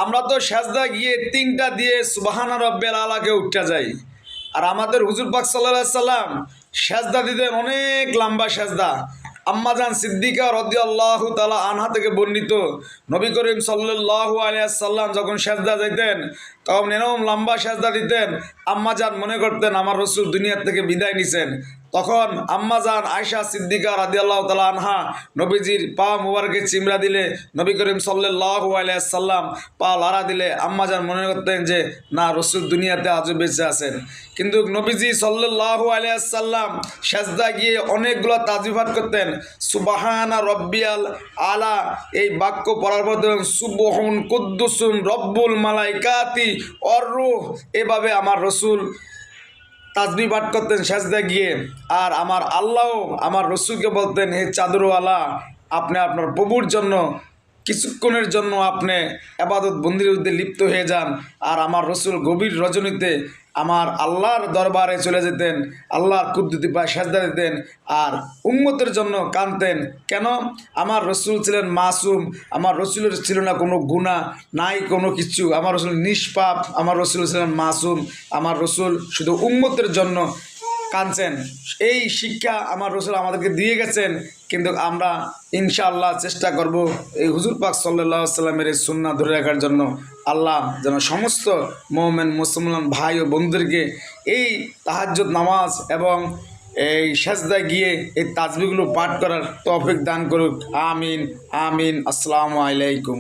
আমরা তো সেজদা গিয়ে তিনটা দিয়ে সুবহানা রব্বিল আলাকে উঠতে যাই। আর আমাদের হুজুর পাক সাল্লাল্লাহু আলাইহি সাল্লাম সেজদা দিতেন অনেক লম্বা সেজদা। আম্মাজান সিদ্দিকা রাদিয়াল্লাহু তাআলা আনহা থেকে বর্ণিত, নবী করিম সাল্লাল্লাহু আলাইহি সাল্লাম যখন সেজদা যাইতেন তখন এরকম লম্বা সেজদা দিতেন, আম্মাজান মনে করতেন আমার রাসূল দুনিয়া থেকে বিদায় নিছেন। তখন আম্মাজান আয়েশা সিদ্দিকা রাদিয়াল্লাহু তাআলা আনহা নবীজির পা মুবারকে চিমড়া দিলে, নবী করিম সাল্লাল্লাহু আলাইহি সাল্লাম পা লাড়া দিলে আম্মাজান মনে করতেন যে না, রাসূল দুনিয়াতে আজও বেঁচে আছেন। কিন্তু নবীজি সাল্লাল্লাহু আলাইহি সাল্লাম সেজদা গিয়ে অনেকগুলো তাসবিহ পাঠ করতেন। সুবহানা রব্বিয়াল আলা এই বাক্য পড়ার পর সুবহুন কুদ্দুসুন রব্বুল মালাইকাতি অর রূহ, এভাবে আমার রাসূল তাসবিহ পাঠ করতেন সেজদা গিয়ে। আর আমার আল্লাহ আমার রসুলকে বলতেন, হে চাদরওয়ালা, আপনি আপনার প্রভুর জন্য কিছুক্ষণের জন্য আপনি ইবাদত বন্দির মধ্যে লিপ্ত হয়ে যান। আর আমার রসুল গভীর রজনীতে আমার আল্লাহর দরবারে চলে যেতেন, আল্লাহর কুদরতি পায়ে সেজদা দিতেন আর উম্মতের জন্য কাঁদতেন। কেন? আমার রসুল ছিলেন মাসুম, আমার রসুলের ছিল না কোনো গুনাহ, নাই কোনো কিছু, আমার রসুল নিষ্পাপ, আমার রসুল ছিলেন মাসুম, আমার রসুল শুধু উম্মতের জন্য কাঁদছেন। এই শিক্ষা আমার রসুল আমাদেরকে দিয়ে গেছেন। কিন্তু আমরা ইনশাআল্লাহ চেষ্টা করব এই হুজুর পাক সাল্লাল্লাহু আলাইহি সাল্লামের এই সুন্নাহ ধরে রাখার জন্য। আল্লাহ যেন সমস্ত মুমিন মুসলমান ভাই ও বন্ধুদেরকে এই তাহাজ্জুদ নামাজ এবং এই সেজদায় গিয়ে এই তাসবিহগুলো পাঠ করার তৌফিক দান করুক। আমিন আমিন। আসসালামু আলাইকুম।